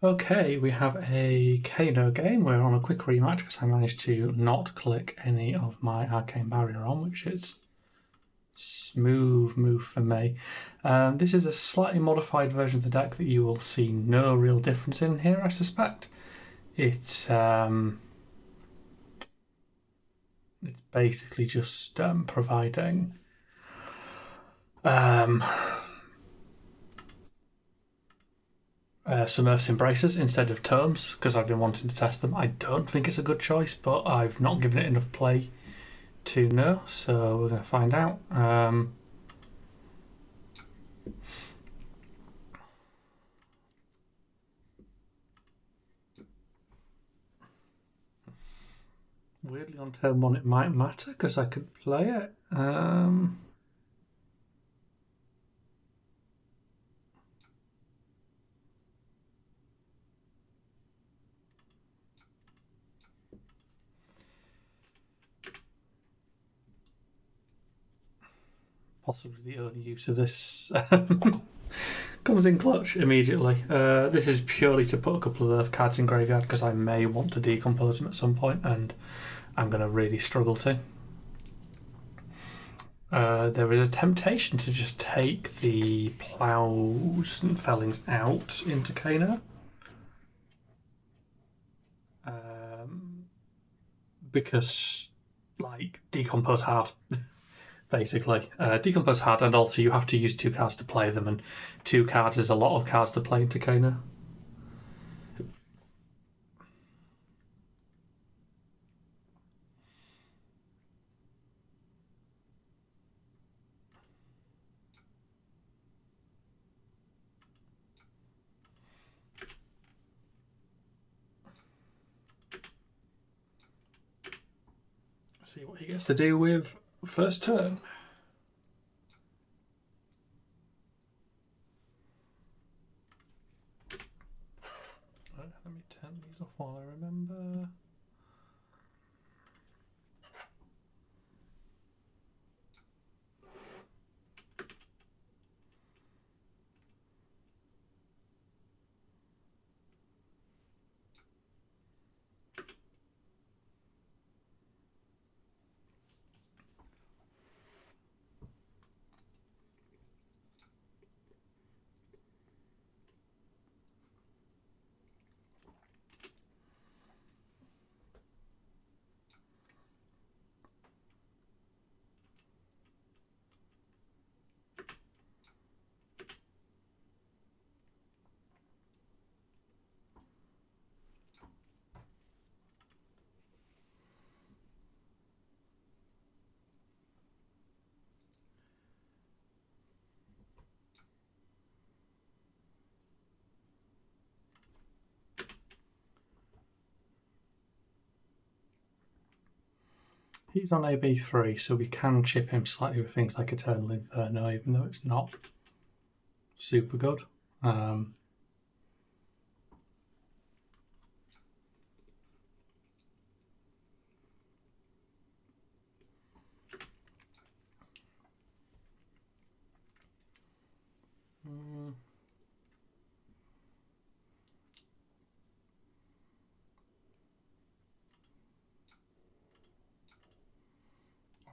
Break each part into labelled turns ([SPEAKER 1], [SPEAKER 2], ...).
[SPEAKER 1] Okay, we have a Kano game. We're on a quick rematch because I managed to not click any of my arcane barrier on, which is smooth move for me. This is a slightly modified version of the deck that you will see no real difference in here, I suspect. It's basically just providing Submersive Embraces instead of Tomes because I've been wanting to test them. I don't think it's a good choice, but I've not given it enough play to know, so we're going to find out. Weirdly, on turn 1 it might matter because I could play it. Possibly the only use of this comes in clutch immediately. This is purely to put a couple of cards in graveyard because I may want to decompose them at some point, and I'm going to really struggle to. There is a temptation to just take the plows and fellings out into Kano. Because, like, decompose hard. Basically, decompose hard, and also you have to use 2 cards to play them, and 2 cards is a lot of cards to play into Kano. See what he gets to do with first turn. Right, let me turn these off while I remember. He's on AB3, so we can chip him slightly with things like Eternal Inferno, even though it's not super good.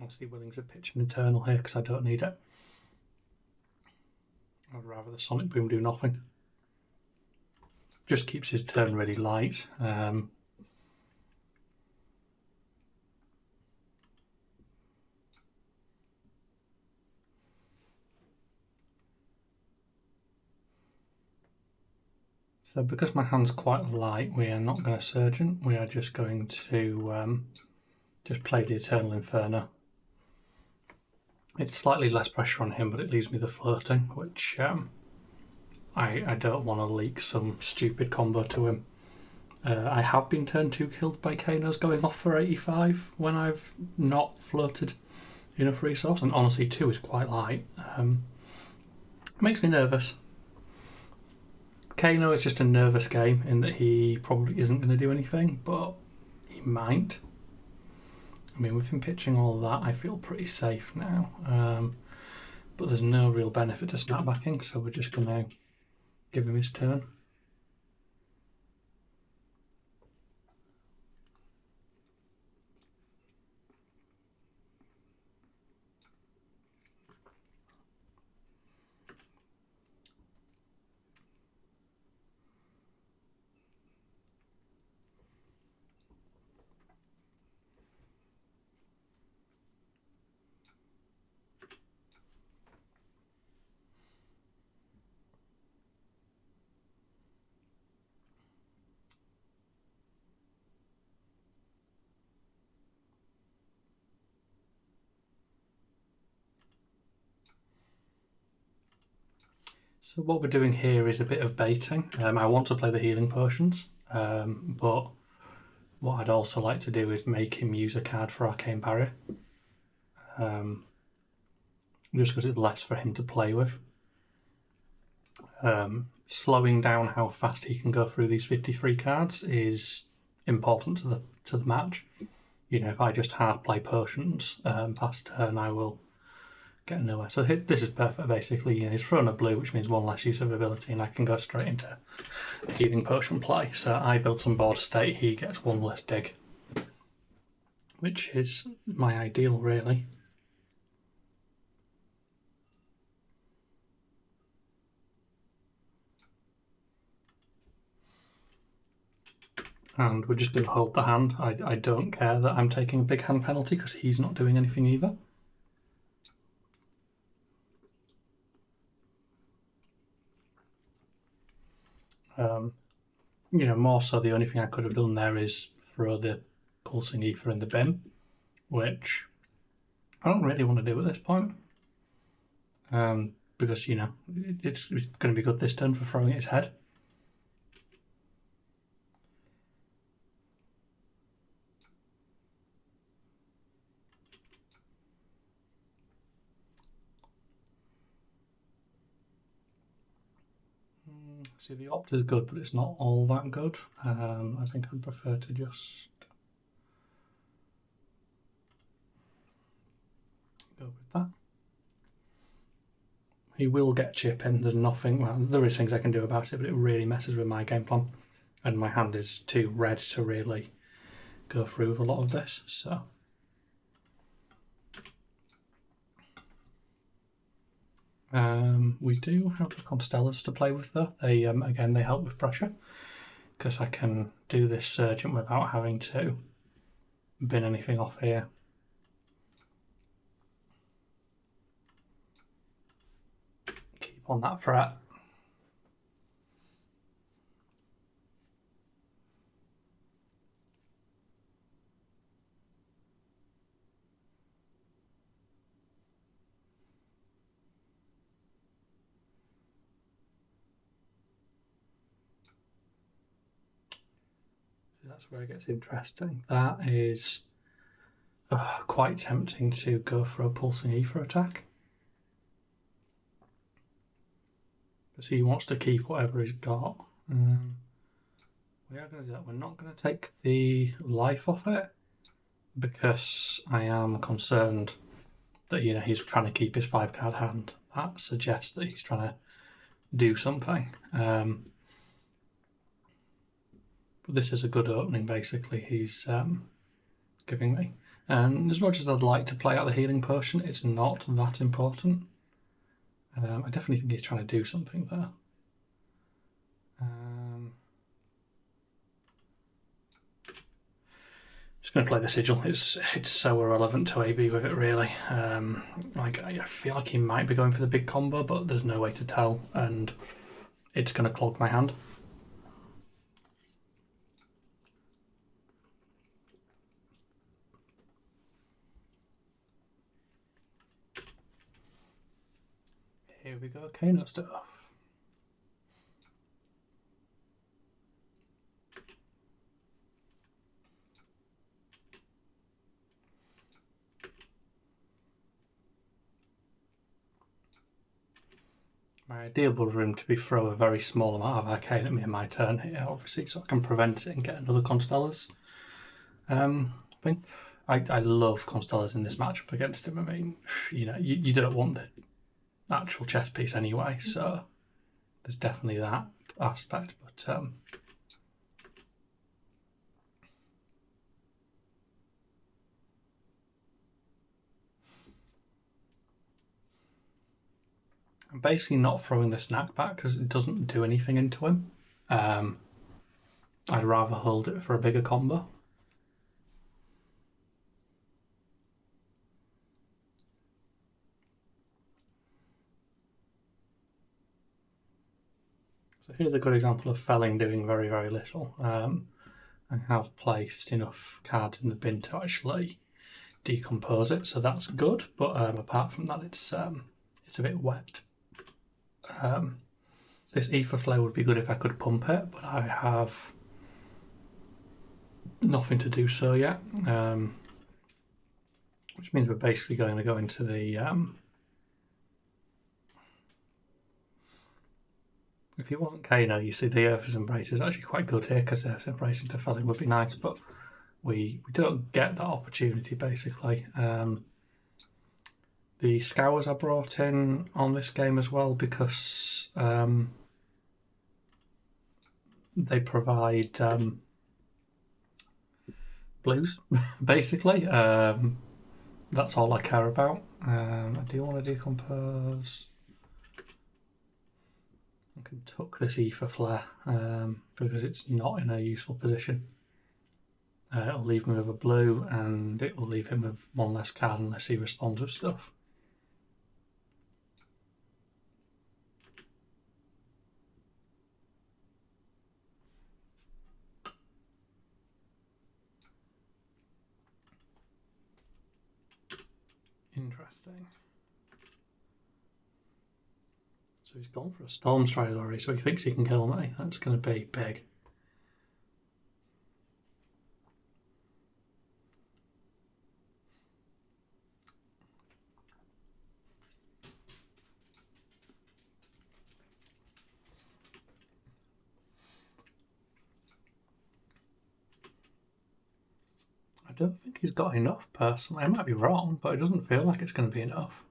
[SPEAKER 1] Honestly willing to pitch an Eternal here because I don't need it. I'd rather the Sonic Boom do nothing. Just keeps his turn really light. So because my hand's quite light, we are not going to Surgeon. We are just going to just play the Eternal Inferno. It's slightly less pressure on him, but it leaves me the floating, which I don't want to leak some stupid combo to him. I have been turn 2 killed by Kanos going off for 85 when I've not floated enough resource, and honestly 2 is quite light. It makes me nervous. Kano is just a nervous game in that he probably isn't going to do anything, but he might. I mean, with him pitching all of that, I feel pretty safe now. But there's no real benefit to snapbacking, so we're just going to give him his turn. So what we're doing here is a bit of baiting. I want to play the healing potions, but what I'd also like to do is make him use a card for Arcane Barrier. Just because it's less for him to play with. Slowing down how fast he can go through these 53 cards is important to the match. You know, if I just hard play potions past turn, I will get nowhere. So this is perfect, basically. You know, he's thrown a blue, which means one less use of ability, and I can go straight into healing potion play. So I build some board state, he gets one less dig, which is my ideal, really. And we're just going to hold the hand. I don't care that I'm taking a big hand penalty because he's not doing anything either. You know, more so the only thing I could have done there is throw the pulsing ether in the bin, which I don't really want to do at this point. Because, you know, it's going to be good this turn for throwing at his head. See, the opt is good, but it's not all that good. I think I'd prefer to just go with that. He will get chip in. There's nothing, well, there is things I can do about it, but it really messes with my game plan. And my hand is too red to really go through with a lot of this, so. We do have the Constellas to play with though. They again, they help with pressure because I can do this Surgeon without having to bin anything off here. Keep on that threat. That's where it gets interesting. That is quite tempting to go for a pulsing ether attack. Because he wants to keep whatever he's got. We are going to do that. We're not going to take the life off it because I am concerned that, you know, he's trying to keep his 5-card hand. That suggests that he's trying to do something. But this is a good opening, basically, he's giving me. And as much as I'd like to play out the healing potion, it's not that important. I definitely think he's trying to do something there. Just going to play the Sigil. It's so irrelevant to AB with it, really. Like, I feel like he might be going for the big combo, but there's no way to tell, and it's going to clog my hand. Here we go, Kano stuff. My ideal would for him to be throw a very small amount of arcane at me in my turn here, obviously, so I can prevent it and get another Constellas thing. I love Constellas in this matchup against him. I mean, you know, you don't want the actual chess piece anyway, so there's definitely that aspect, but I'm basically not throwing the snack back because it doesn't do anything into him. I'd rather hold it for a bigger combo. So here's a good example of felling doing very, very little. I have placed enough cards in the bin to actually decompose it, so that's good. But apart from that, it's a bit wet. This ether flare would be good if I could pump it, but I have nothing to do so yet. Which means we're basically going to go into the... if he wasn't Kano, you see the Earth's Embrace is actually quite good here, because Earth's Embrace into Felling would be nice, but we don't get that opportunity, basically. The Scours I brought in on this game as well, because they provide blues, basically. That's all I care about. I do want to decompose. I can tuck this ether flare because it's not in a useful position. It'll leave me with a blue, and it will leave him with one less card unless he responds with stuff. Interesting. So he's gone for a Storm Stride already, so he thinks he can kill me. That's going to be big. I don't think he's got enough, personally. I might be wrong, but it doesn't feel like it's going to be enough.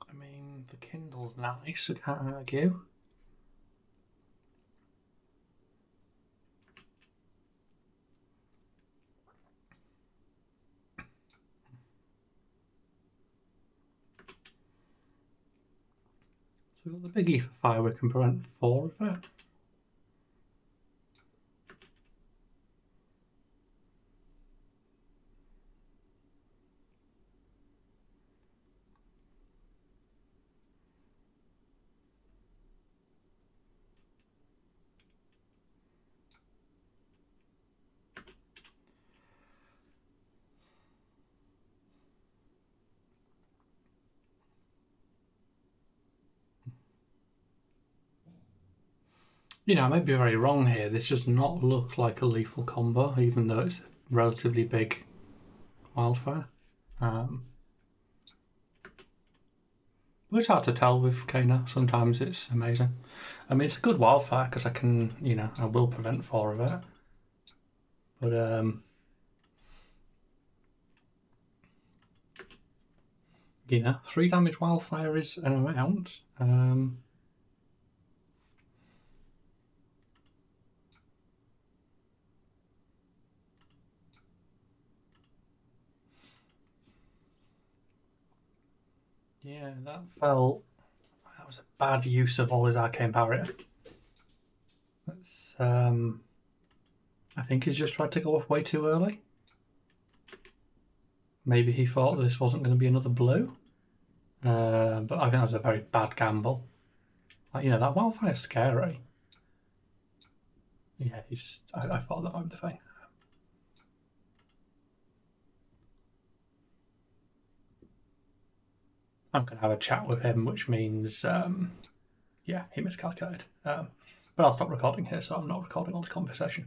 [SPEAKER 1] I mean, the Kindle's nice, I can't argue. So we've got the big ether fire, we can prevent 4 of it. You know, I might be very wrong here. This does not look like a lethal combo, even though it's a relatively big wildfire. But it's hard to tell with Kano. Sometimes it's amazing. I mean, it's a good wildfire because I can, you know, I will prevent 4 of it. But, you know, 3 damage wildfire is an amount. Yeah, that was a bad use of all his arcane barrier. That's, I think he's just tried to go off way too early. Maybe he thought this wasn't going to be another blue. But I think that was a very bad gamble. Like, you know, that wildfire's scary. Yeah, I thought that would be the thing. I'm going to have a chat with him, which means, yeah, he miscalculated. But I'll stop recording here, so I'm not recording all this conversation.